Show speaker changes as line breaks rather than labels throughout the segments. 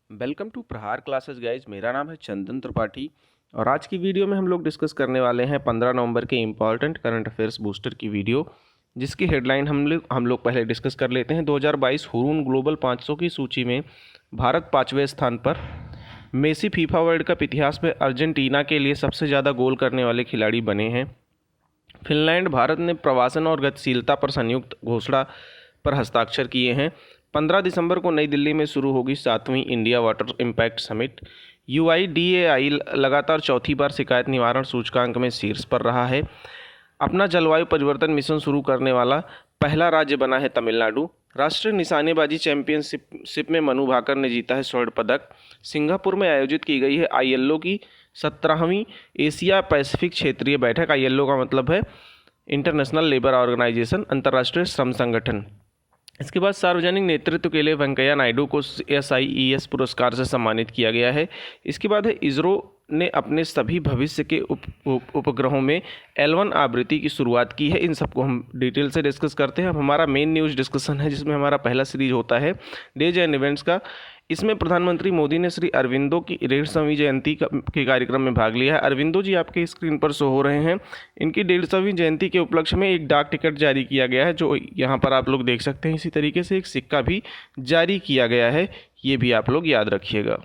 Welcome to प्रहार classes guys. मेरा नाम है चंदन त्रिपाठी और आज की वीडियो में हम लोग डिस्कस करने वाले हैं 15 नवंबर के इम्पॉर्टेंट करंट अफेयर्स बूस्टर की वीडियो, जिसकी हेडलाइन हम लोग पहले डिस्कस कर लेते हैं। 2022 हुरून ग्लोबल 500 की सूची में भारत 5वें स्थान पर। मेसी फीफा वर्ल्ड कप इतिहास में अर्जेंटीना के लिए सबसे ज़्यादा गोल करने वाले खिलाड़ी बने हैं। फिनलैंड भारत ने प्रवासन और गतिशीलता पर संयुक्त घोषणा पर हस्ताक्षर किए हैं। 15 दिसंबर को नई दिल्ली में शुरू होगी 7वीं India water impact summit. UIDAI लगातार चौथी बार शिकायत निवारण सूचकांक में शीर्ष पर रहा है। अपना जलवायु परिवर्तन मिशन शुरू करने वाला पहला राज्य बना है तमिलनाडु। राष्ट्रीय निशानेबाजी चैंपियनशिप में मनु भाकर ने जीता है स्वर्ण पदक। सिंगापुर में आयोजित की गई है ILO की 17वीं एशिया पैसिफिक क्षेत्रीय बैठक। ILO का मतलब है इंटरनेशनल लेबर ऑर्गेनाइजेशन, अंतर्राष्ट्रीय श्रम संगठन। इसके बाद सार्वजनिक नेतृत्व के लिए वेंकैया नायडू को SIES पुरस्कार से सम्मानित किया गया है। इसके बाद है इसरो ने अपने सभी भविष्य के उपग्रहों में L1 आवृत्ति की शुरुआत की है। इन सबको हम डिटेल से डिस्कस करते हैं। अब हमारा मेन न्यूज़ डिस्कशन है, जिसमें हमारा पहला सीरीज होता है डेज एंड इवेंट्स का। इसमें प्रधानमंत्री मोदी ने श्री अरविंदो की 150वीं जयंती के कार्यक्रम में भाग लिया है। अरविंदो जी आपके स्क्रीन पर शो हो रहे हैं। इनकी 150वीं जयंती के उपलक्ष्य में एक डाक टिकट जारी किया गया है, जो यहाँ पर आप लोग देख सकते हैं। इसी तरीके से एक सिक्का भी जारी किया गया है, ये भी आप लोग याद रखिएगा।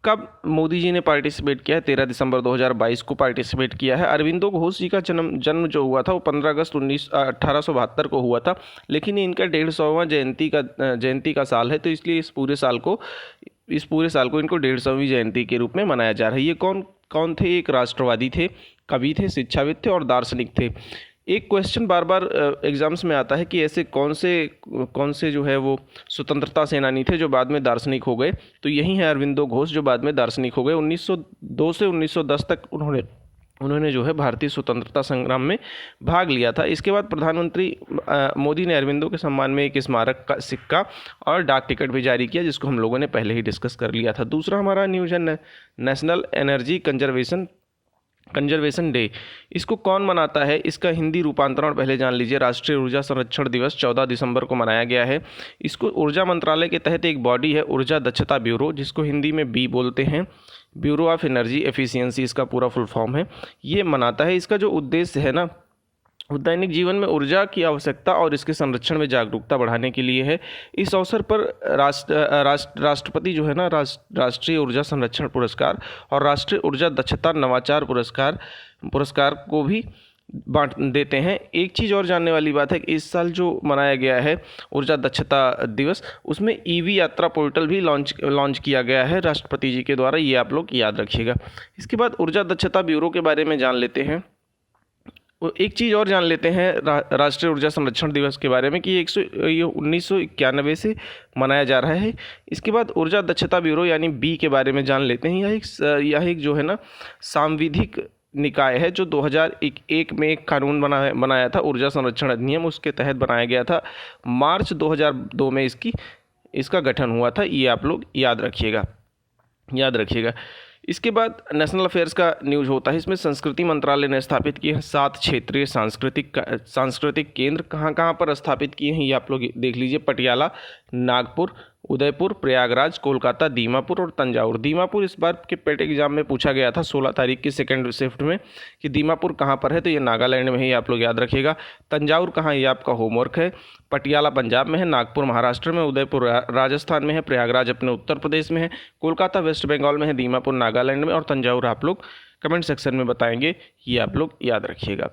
कब मोदी जी ने पार्टिसिपेट किया है? 13 दिसंबर 2022 को पार्टिसिपेट किया है। अरविंदो घोष जी का जन्म जो हुआ था वो 15 अगस्त 1872 को हुआ था, लेकिन ये इनका 150वां जयंती का साल है, तो इसलिए इस पूरे साल को इनको 150वीं जयंती के रूप में मनाया जा रहा है। ये कौन थे? एक राष्ट्रवादी थे, कवि थे, शिक्षाविद थे और दार्शनिक थे। एक क्वेश्चन बार बार एग्जाम्स में आता है कि ऐसे कौन से जो है वो स्वतंत्रता सेनानी थे जो बाद में दार्शनिक हो गए, तो यही है अरविंदो घोष जो बाद में दार्शनिक हो गए। 1902 से 1910 तक उन्होंने जो है भारतीय स्वतंत्रता संग्राम में भाग लिया था। इसके बाद प्रधानमंत्री मोदी ने अरविंदो के सम्मान में एक स्मारक का सिक्का और डाक टिकट भी जारी किया, जिसको हम लोगों ने पहले ही डिस्कस कर लिया था। दूसरा हमारा न्यूज़ है नेशनल एनर्जी कंजर्वेशन डे। इसको कौन मनाता है? इसका हिंदी रूपांतरण पहले जान लीजिए। राष्ट्रीय ऊर्जा संरक्षण दिवस 14 दिसंबर को मनाया गया है। इसको ऊर्जा मंत्रालय के तहत एक बॉडी है, ऊर्जा दक्षता ब्यूरो, जिसको हिंदी में बी बोलते हैं, ब्यूरो ऑफ एनर्जी एफिशिएंसी इसका पूरा फुल फॉर्म है। ये मनाता है। इसका जो उद्देश्य है ना, दैनिक जीवन में ऊर्जा की आवश्यकता और इसके संरक्षण में जागरूकता बढ़ाने के लिए है। इस अवसर पर राष्ट्रपति जो है ना, राष्ट्रीय ऊर्जा संरक्षण पुरस्कार और राष्ट्रीय ऊर्जा दक्षता नवाचार पुरस्कार को भी बांट देते हैं। एक चीज़ और जानने वाली बात है कि इस साल जो मनाया गया है ऊर्जा दक्षता दिवस, उसमें EV यात्रा पोर्टल भी लॉन्च किया गया है राष्ट्रपति जी के द्वारा, ये आप लोग याद रखिएगा। इसके बाद ऊर्जा दक्षता ब्यूरो के बारे में जान लेते हैं। एक चीज़ और जान लेते हैं राष्ट्रीय ऊर्जा संरक्षण दिवस के बारे में कि ये 1991 से मनाया जा रहा है। इसके बाद ऊर्जा दक्षता ब्यूरो यानी बी के बारे में जान लेते हैं। यह एक जो है ना सांविधिक निकाय है, जो 2001 में एक कानून बनाया था, ऊर्जा संरक्षण अधिनियम, उसके तहत बनाया गया था। मार्च 2002 में इसका गठन हुआ था। ये आप लोग याद रखिएगा। इसके बाद नेशनल अफेयर्स का न्यूज़ होता है। इसमें संस्कृति मंत्रालय ने स्थापित किए हैं 7 क्षेत्रीय सांस्कृतिक केंद्र। कहाँ पर स्थापित किए हैं ये आप लोग देख लीजिए। पटियाला, नागपुर, उदयपुर, प्रयागराज, कोलकाता, दीमापुर और तंजावुर। दीमापुर इस बार के पेट एग्जाम में पूछा गया था 16 तारीख की सेकंड शिफ्ट में कि दीमापुर कहाँ पर है, तो ये नागालैंड में है, ये आप लोग याद रखिएगा। तंजावुर कहाँ है, ये आपका होमवर्क है। पटियाला पंजाब में है, नागपुर महाराष्ट्र में, उदयपुर राजस्थान में है, प्रयागराज अपने उत्तर प्रदेश में है, कोलकाता वेस्ट बंगाल में है, दीमापुर नागालैंड में और तंजावुर आप लोग कमेंट सेक्शन में बताएंगे, ये आप लोग याद रखिएगा।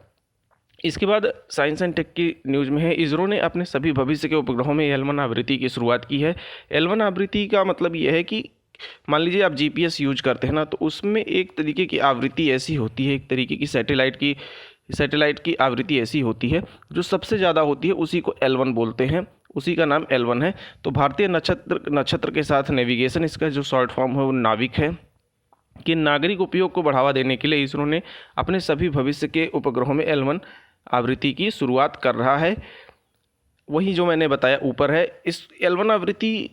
इसके बाद साइंस एंड टेक की न्यूज़ में है। इसरो ने अपने सभी भविष्य के उपग्रहों में L1 आवृत्ति की शुरुआत की है। L1 आवृत्ति का मतलब यह है कि मान लीजिए आप GPS यूज करते हैं ना, तो उसमें एक तरीके की आवृत्ति ऐसी होती है, एक तरीके की सैटेलाइट की आवृत्ति ऐसी होती है जो सबसे ज़्यादा होती है, उसी को L1 बोलते हैं, उसी का नाम L1 है। तो भारतीय नक्षत्र के साथ नेविगेशन, इसका जो शॉर्ट फॉर्म है वो नाविक है, कि नागरिक उपयोग को बढ़ावा देने के लिए इसरो ने अपने सभी भविष्य के उपग्रहों में L1 आवृत्ति की शुरुआत कर रहा है। वही जो मैंने बताया ऊपर है। इस L1 आवृत्ति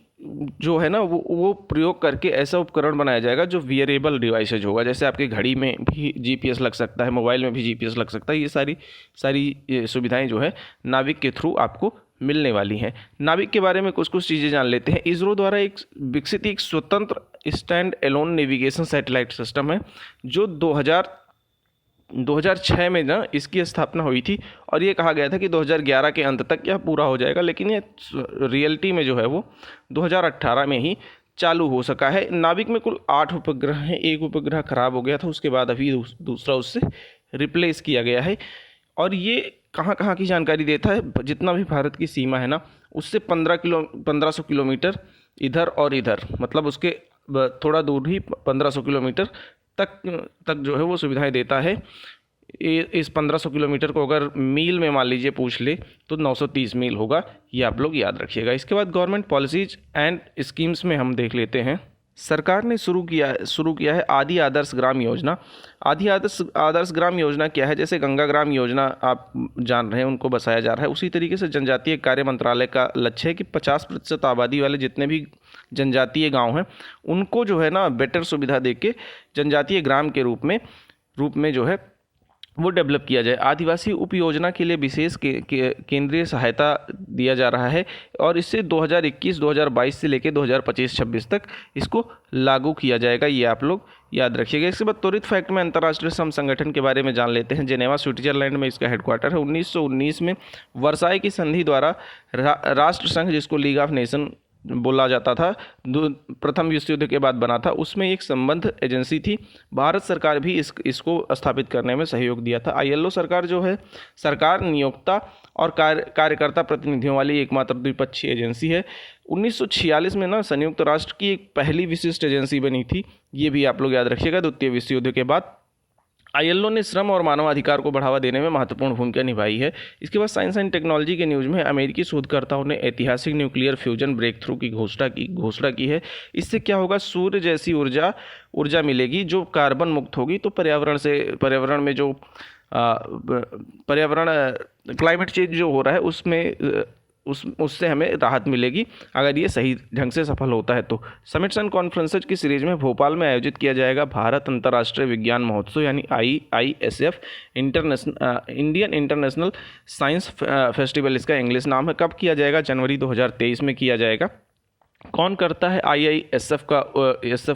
जो है ना वो प्रयोग करके ऐसा उपकरण बनाया जाएगा जो वियरेबल डिवाइसेज होगा। जैसे आपकी घड़ी में भी GPS लग सकता है, मोबाइल में भी GPS लग सकता है। ये सारी सुविधाएं जो है नाविक के थ्रू आपको मिलने वाली हैं। नाविक के बारे में कुछ कुछ चीज़ें जान लेते हैं। इसरो द्वारा एक विकसित एक स्वतंत्र stand alone navigation satellite system है जो 2006 में ना इसकी स्थापना हुई थी और ये कहा गया था कि 2011 के अंत तक यह पूरा हो जाएगा, लेकिन ये रियलिटी में जो है वो 2018 में ही चालू हो सका है। नाविक में कुल 8 उपग्रह हैं। एक उपग्रह खराब हो गया था, उसके बाद अभी दूसरा उससे रिप्लेस किया गया है। और ये कहाँ कहाँ की जानकारी देता है, जितना भी भारत की सीमा है ना उससे 1500 किलोमीटर इधर और इधर, मतलब उसके थोड़ा दूर ही 1500 किलोमीटर तक जो है वो सुविधाएं देता है। इस 1500 किलोमीटर को अगर मील में मान लीजिए पूछ ले तो 930 मील होगा, ये आप लोग याद रखिएगा। इसके बाद गवर्नमेंट पॉलिसीज एंड स्कीम्स में हम देख लेते हैं। सरकार ने शुरू किया है आदि आदर्श ग्राम योजना। आदि आदर्श ग्राम योजना क्या है? जैसे गंगा ग्राम योजना आप जान रहे हैं, उनको बसाया जा रहा है, उसी तरीके से जनजातीय कार्य मंत्रालय का लक्ष्य है कि 50% आबादी वाले जितने भी जनजातीय गांव हैं उनको जो है ना बेटर सुविधा देके जनजातीय ग्राम के रूप में जो है वो डेवलप किया जाए। आदिवासी उपयोजना के लिए विशेष केंद्रीय सहायता दिया जा रहा है और इससे 2021-2022 से लेकर 2025-26 तक इसको लागू किया जाएगा, ये आप लोग याद रखिएगा। इसके बाद त्वरित फैक्ट में अंतर्राष्ट्रीय श्रम संगठन के बारे में जान लेते हैं। जेनेवा स्विट्जरलैंड में इसका हेडक्वार्टर है। 1919 में वर्साई की संधि द्वारा राष्ट्र संघ, जिसको लीग ऑफ नेशन बोला जाता था, प्रथम विश्व युद्ध के बाद बना था, उसमें एक संबंध एजेंसी थी। भारत सरकार भी इसको स्थापित करने में सहयोग दिया था। ILO सरकार जो है सरकार नियोक्ता और कार्यकर्ता प्रतिनिधियों वाली एकमात्र द्विपक्षीय एजेंसी है। 1946 में ना संयुक्त राष्ट्र की एक पहली विशिष्ट एजेंसी बनी थी, ये भी आप लोग याद रखिएगा। द्वितीय विश्व युद्ध के बाद ILO ने श्रम और मानवाधिकार को बढ़ावा देने में महत्वपूर्ण भूमिका निभाई है। इसके बाद साइंस एंड टेक्नोलॉजी के न्यूज़ में अमेरिकी शोधकर्ताओं ने ऐतिहासिक न्यूक्लियर फ्यूजन ब्रेक थ्रू की घोषणा की है। इससे क्या होगा, सूर्य जैसी ऊर्जा मिलेगी जो कार्बन मुक्त होगी, तो पर्यावरण में जो क्लाइमेट चेंज जो हो रहा है उसमें उससे हमें राहत मिलेगी अगर ये सही ढंग से सफल होता है। तो समिट्स एंड कॉन्फ्रेंसेज की सीरीज में भोपाल में आयोजित किया जाएगा भारत अंतर्राष्ट्रीय विज्ञान महोत्सव यानी IISF Indian international science festival, इसका इंग्लिश नाम है। कब किया जाएगा? जनवरी 2023 में किया जाएगा। कौन करता है IISF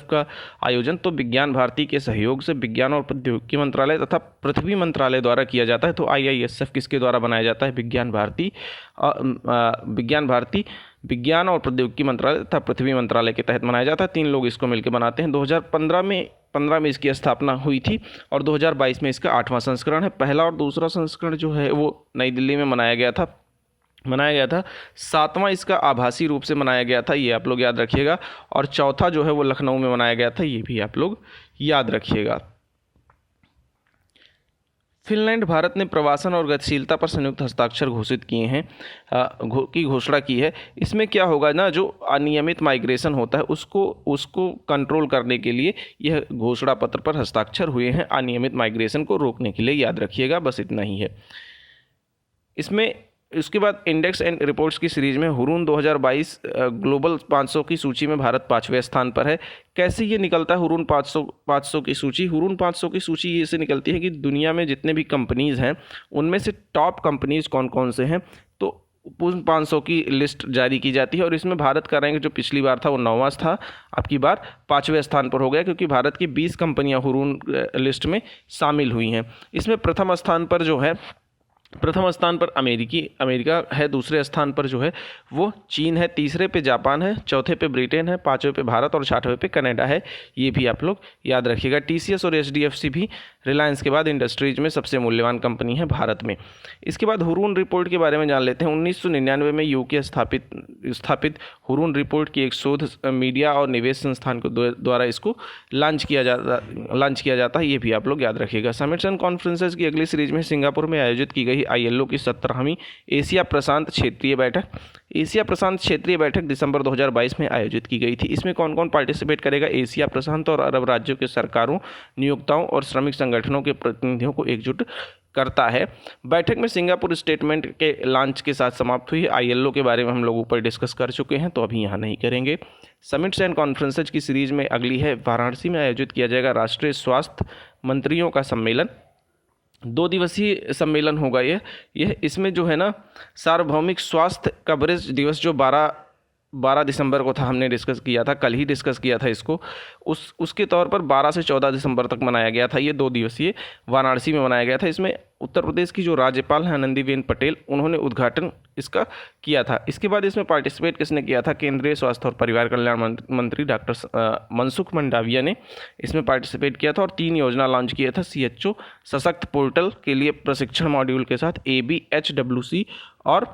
का आयोजन? तो विज्ञान भारती के सहयोग से विज्ञान और प्रौद्योगिकी मंत्रालय तथा पृथ्वी मंत्रालय द्वारा किया जाता है। तो IISF किसके द्वारा बनाया जाता है? विज्ञान भारती विज्ञान और प्रौद्योगिकी मंत्रालय तथा पृथ्वी मंत्रालय के तहत बनाया जाता है। 3 लोग इसको मिलकर बनाते हैं। 2015 में इसकी स्थापना हुई थी और 2022 में इसका 8वां संस्करण है। पहला और दूसरा संस्करण जो है वो नई दिल्ली में मनाया गया था। 7वां इसका आभासी रूप से मनाया गया था, ये आप लोग याद रखिएगा। और चौथा जो है वो लखनऊ में मनाया गया था, ये भी आप लोग याद रखिएगा। फिनलैंड भारत ने प्रवासन और गतिशीलता पर संयुक्त हस्ताक्षर घोषित किए हैं की घोषणा की है। इसमें क्या होगा ना, जो अनियमित माइग्रेशन होता है उसको कंट्रोल करने के लिए यह घोषणा पत्र पर हस्ताक्षर हुए हैं, अनियमित माइग्रेशन को रोकने के लिए, याद रखिएगा। बस इतना ही है इसके बाद इंडेक्स एंड रिपोर्ट्स की सीरीज में हुरून 2022 ग्लोबल 500 की सूची में भारत 5वें स्थान पर है। कैसे ये निकलता है हुरून 500 की सूची? हुरून 500 की सूची ये से निकलती है कि दुनिया में जितने भी कंपनीज़ हैं उनमें से टॉप कंपनीज़ कौन कौन से हैं, तो उन 500 की लिस्ट जारी की जाती है और इसमें भारत का रैंक जो पिछली बार था वो 9वां था, अब की बार 5वें स्थान पर हो गया क्योंकि भारत की 20 कंपनियां हुरून लिस्ट में शामिल हुई हैं। इसमें प्रथम स्थान पर अमेरिका है, दूसरे स्थान पर जो है वो चीन है, तीसरे पे जापान है, चौथे पे ब्रिटेन है, 5वें पे भारत और 6वें पे कनाडा है, ये भी आप लोग याद रखिएगा। TCS और HDFC भी रिलायंस के बाद इंडस्ट्रीज में सबसे मूल्यवान कंपनी है भारत में। इसके बाद हुरून रिपोर्ट के बारे में जान लेते हैं। 1999 में UK स्थापित हुरून रिपोर्ट की एक शोध मीडिया और निवेश संस्थान को द्वारा इसको लॉन्च किया जाता है, ये भी आप लोग याद रखिएगा। समिट्स एंड कॉन्फ्रेंसेज की अगली सीरीज में सिंगापुर में आयोजित की गई ILO की 17वीं एशिया प्रशांत क्षेत्रीय बैठक दिसंबर 2022 में आयोजित की गई थी। इसमें कौन कौन पार्टिसिपेट करेगा? एशिया प्रशांत और अरब राज्यों के सरकारों, नियोक्ताओं और श्रमिक संगठनों के प्रतिनिधियों को एकजुट करता है। बैठक में सिंगापुर स्टेटमेंट के लॉन्च के साथ समाप्त हुई। ILO के बारे में हम लोग ऊपर डिस्कस कर चुके हैं तो अभी यहाँ नहीं करेंगे। समिट्स एंड कॉन्फ्रेंसेज की सीरीज में अगली है वाराणसी में आयोजित किया जाएगा राष्ट्रीय स्वास्थ्य मंत्रियों का सम्मेलन। 2 दिवसीय सम्मेलन होगा यह इसमें जो है ना सार्वभौमिक स्वास्थ्य कवरेज दिवस जो 12 दिसंबर को था, हमने डिस्कस किया था, कल ही डिस्कस किया था इसको, उसके तौर पर 12 से 14 दिसंबर तक मनाया गया था। ये 2 दिवसीय वाराणसी में मनाया गया था। इसमें उत्तर प्रदेश की जो राज्यपाल हैं आनंदीबेन पटेल, उन्होंने उद्घाटन इसका किया था। इसके बाद इसमें पार्टिसिपेट किसने किया था? केंद्रीय स्वास्थ्य और परिवार कल्याण मंत्री डॉक्टर मनसुख मंडाविया ने इसमें पार्टिसिपेट किया था और 3 योजना लॉन्च किया था। CHO सशक्त पोर्टल के लिए प्रशिक्षण मॉड्यूल के साथ ABHWC और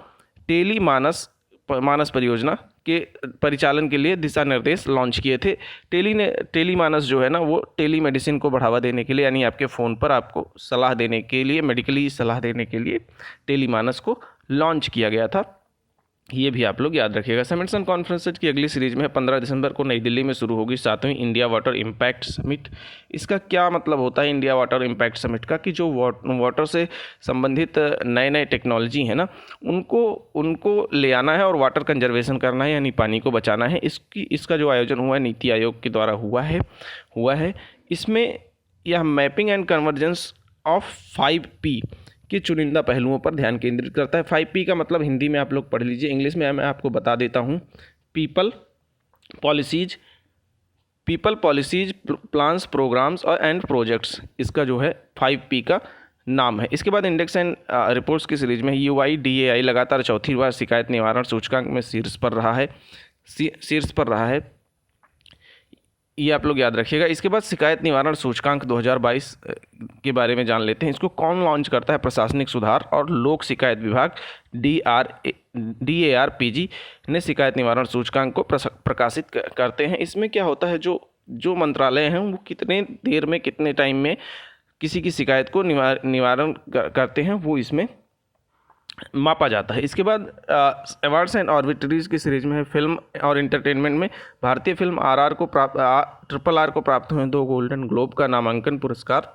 टेली मानस परियोजना के परिचालन के लिए दिशा निर्देश लॉन्च किए थे। टेली मानस जो है ना वो टेली मेडिसिन को बढ़ावा देने के लिए, यानी आपके फ़ोन पर आपको सलाह देने के लिए, मेडिकली सलाह देने के लिए टेली मानस को लॉन्च किया गया था। ये भी आप लोग याद रखिएगा। समिट्स एंड कॉन्फ्रेंसेज की अगली सीरीज में 15 दिसंबर को नई दिल्ली में शुरू होगी 7वीं इंडिया वाटर इम्पैक्ट समिट। इसका क्या मतलब होता है इंडिया वाटर इम्पैक्ट समिट का? कि जो वाटर से संबंधित नए टेक्नोलॉजी है ना, उनको ले आना है और वाटर कंजर्वेशन करना है, यानी पानी को बचाना है। इसका जो आयोजन हुआ है नीति आयोग के द्वारा हुआ है। इसमें यह mapping and convergence of 5P के चुनिंदा पहलुओं पर ध्यान केंद्रित करता है। 5P का मतलब हिंदी में आप लोग पढ़ लीजिए, इंग्लिश में मैं आपको बता देता हूँ। पीपल, पॉलिसीज, प्लान्स, प्रोग्राम्स और एंड प्रोजेक्ट्स, इसका जो है 5P का नाम है। इसके बाद इंडेक्स एंड रिपोर्ट्स की सीरीज में UIDAI लगातार चौथी बार शिकायत निवारण सूचकांक में शीर्ष पर रहा है। ये आप लोग याद रखिएगा। इसके बाद शिकायत निवारण सूचकांक 2022 के बारे में जान लेते हैं। इसको कौन लॉन्च करता है? प्रशासनिक सुधार और लोक शिकायत विभाग DARPG ने शिकायत निवारण सूचकांक को प्रकाशित करते हैं। इसमें क्या होता है, जो मंत्रालय हैं वो कितने देर में, कितने टाइम में किसी की शिकायत को निवारण करते हैं, वो इसमें मापा जाता है। इसके बाद अवार्ड्स एंड ऑर्बिटरीज की सीरीज में है। फिल्म और इंटरटेनमेंट में भारतीय फिल्म RRR को RRR को प्राप्त हुए 2 गोल्डन ग्लोब का नामांकन पुरस्कार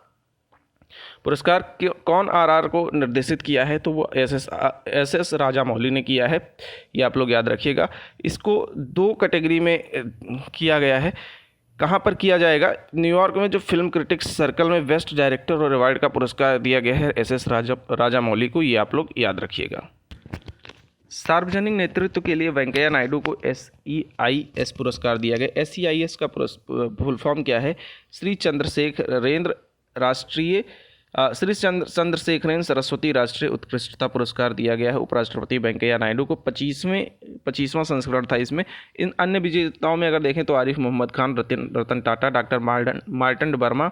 कौन RRR को निर्देशित किया है? तो वो SS राजामौली ने किया है। ये आप लोग याद रखिएगा। इसको 2 कैटेगरी में किया गया है। कहाँ पर किया जाएगा? न्यूयॉर्क में जो फिल्म क्रिटिक्स सर्कल में बेस्ट डायरेक्टर और अवार्ड का पुरस्कार दिया गया है SS राजामौली को। ये आप लोग याद रखिएगा। सार्वजनिक नेतृत्व के लिए वेंकैया नायडू को SEIS पुरस्कार दिया गया। SEIS का फुल फॉर्म क्या है? श्री चंद्रशेखरेन सरस्वती राष्ट्रीय उत्कृष्टता पुरस्कार दिया गया है। उपराष्ट्रपति वेंकैया नायडू को 25वां संस्करण था। इसमें इन अन्य विजेताओं में अगर देखें तो आरिफ मोहम्मद खान, रतन टाटा, डॉक्टर मार्टन वर्मा,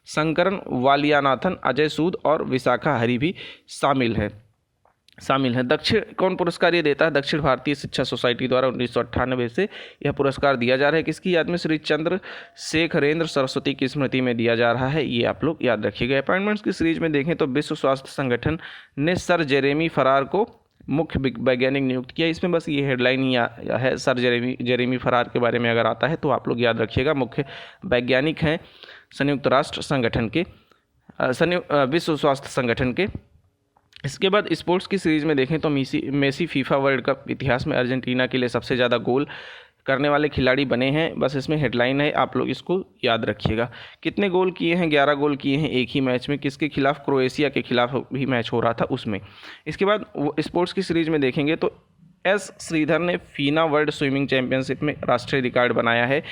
शंकरन वालियानाथन, अजय सूद और विशाखा हरी भी शामिल हैं। दक्षिण कौन पुरस्कार ये देता है? दक्षिण भारतीय शिक्षा सोसाइटी द्वारा 1998 से यह पुरस्कार दिया जा रहा है। किसकी याद में? श्री चंद्रशेखरेंद्र सरस्वती की स्मृति में दिया जा रहा है। ये आप लोग याद रखिएगा। अपॉइंटमेंट्स की सीरीज में देखें तो विश्व स्वास्थ्य संगठन ने सर जेरेमी फरार को मुख्य वैज्ञानिक नियुक्त किया। इसमें बस ये हेडलाइन ही है। सर जेरेमी फरार के बारे में अगर आता है तो आप लोग याद रखिएगा। मुख्य वैज्ञानिक हैं संयुक्त राष्ट्र संगठन के, विश्व स्वास्थ्य संगठन के। इसके बाद स्पोर्ट्स की सीरीज़ में देखें तो मेसी फीफा वर्ल्ड कप इतिहास में अर्जेंटीना के लिए सबसे ज़्यादा गोल करने वाले खिलाड़ी बने हैं। बस इसमें हेडलाइन है, आप लोग इसको याद रखिएगा। कितने गोल किए हैं? 11 गोल किए हैं एक ही मैच में। किसके खिलाफ? क्रोएशिया के खिलाफ भी मैच हो रहा था उसमें। इसके बाद स्पोर्ट्स की सीरीज़ में देखेंगे तो S श्रीधर ने फीना वर्ल्ड स्विमिंग चैंपियनशिप में राष्ट्रीय रिकॉर्ड बनाया है।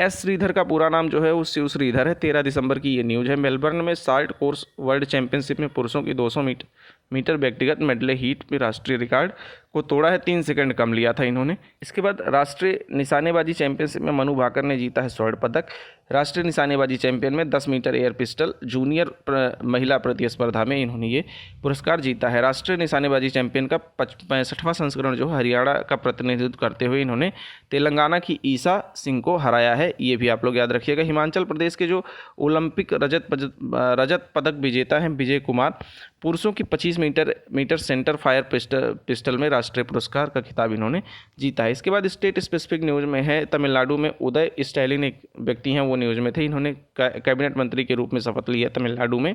S श्रीधर का पूरा नाम जो है वो शिव श्रीधर है। 13 दिसंबर की ये न्यूज़ है। मेलबर्न में शार्ट कोर्स वर्ल्ड चैंपियनशिप में पुरुषों की 200 मीटर व्यक्तिगत मेडले हीट में राष्ट्रीय रिकॉर्ड को तोड़ा है। 3 सेकंड कम लिया था इन्होंने। इसके बाद राष्ट्रीय निशानेबाजी चैंपियनशिप में मनु भाकर ने जीता है स्वर्ण पदक। राष्ट्रीय निशानेबाजी चैंपियन में 10 मीटर एयर पिस्टल जूनियर महिला प्रतिस्पर्धा में इन्होंने ये पुरस्कार जीता है। राष्ट्रीय निशानेबाजी चैंपियन का 65वां संस्करण जो हरियाणा का प्रतिनिधित्व करते हुए इन्होंने तेलंगाना की ईसा सिंह को हराया है। ये भी आप लोग याद रखिएगा। हिमाचल प्रदेश के जो ओलंपिक रजत पदक विजेता हैं विजय कुमार, पुरुषों की 25 मीटर सेंटर फायर पिस्टल में राष्ट्रीय पुरस्कार का खिताब इन्होंने जीता है। इसके बाद स्टेट स्पेसिफिक न्यूज़ में है तमिलनाडु में उदय स्टैलिन एक व्यक्ति हैं, वो न्यूज़ में थे। इन्होंने कैबिनेट मंत्री के रूप में शपथ लिया तमिलनाडु में।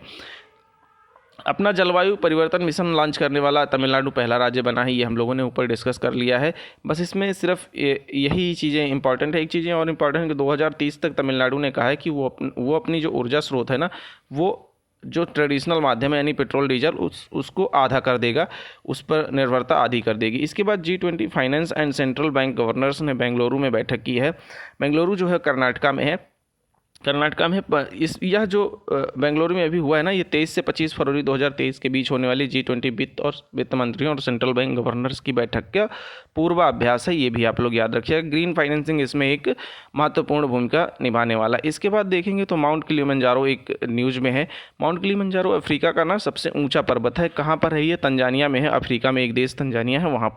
अपना जलवायु परिवर्तन मिशन लॉन्च करने वाला तमिलनाडु पहला राज्य बना है। ये हम लोगों ने ऊपर डिस्कस कर लिया है। बस इसमें सिर्फ यही चीज़ें इंपॉर्टेंट है। एक चीज़ें और इम्पॉर्टेंट है कि 2030 तक तमिलनाडु ने कहा है कि वो अपनी जो ऊर्जा स्रोत है ना वो जो ट्रेडिशनल माध्यम है यानी पेट्रोल डीजल उसको आधा कर देगा, उस पर निर्भरता आधी कर देगी। इसके बाद G20 finance and central bank governors ने बेंगलुरु में बैठक की है। बेंगलुरु जो है कर्नाटका में है। कर्नाटका में यह जो बेंगलुरु में अभी हुआ है ना, ये 23 से 25 फरवरी 2023 के बीच होने वाली G20 वित्त मंत्रियों और सेंट्रल बैंक गवर्नर्स की बैठक का पूर्वाभ्यास है। ये भी आप लोग याद रखिएगा। ग्रीन फाइनेंसिंग इसमें एक महत्वपूर्ण भूमिका निभाने वाला। इसके बाद देखेंगे तो माउंट किलिमंजारो एक न्यूज़ में है। माउंट किलिमंजारो अफ्रीका का ना सबसे ऊँचा पर्वत है। कहाँ पर है ये? तंजानिया में है। अफ्रीका में एक देश तंजानिया है, वहाँ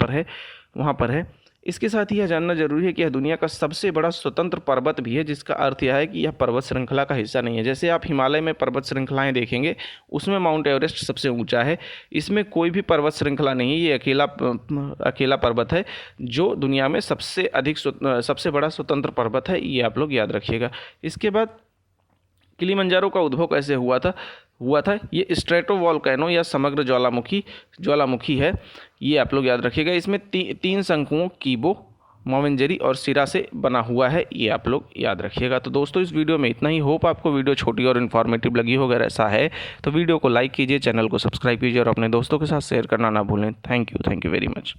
पर है। इसके साथ ही यह जानना जरूरी है कि यह दुनिया का सबसे बड़ा स्वतंत्र पर्वत भी है, जिसका अर्थ यह है कि यह पर्वत श्रृंखला का हिस्सा नहीं है। जैसे आप हिमालय में पर्वत श्रृंखलाएं देखेंगे, उसमें माउंट एवरेस्ट सबसे ऊंचा है, इसमें कोई भी पर्वत श्रृंखला नहीं है। ये अकेला पर्वत है जो दुनिया में सबसे बड़ा स्वतंत्र पर्वत है। ये आप लोग याद रखिएगा। इसके बाद किलिमंजारो का उद्भव कैसे हुआ था? ये स्ट्रेटोवोल्केनो या समग्र ज्वालामुखी है। ये आप लोग याद रखिएगा। इसमें तीन शंकुओं कीबो, मोवेंजरी और सिरा से बना हुआ है। ये आप लोग याद रखिएगा। तो दोस्तों इस वीडियो में इतना ही। होप आपको वीडियो छोटी और इन्फॉर्मेटिव लगी हो। अगर ऐसा है तो वीडियो को लाइक कीजिए, चैनल को सब्सक्राइब कीजिए और अपने दोस्तों के साथ शेयर करना ना भूलें। Thank you very much.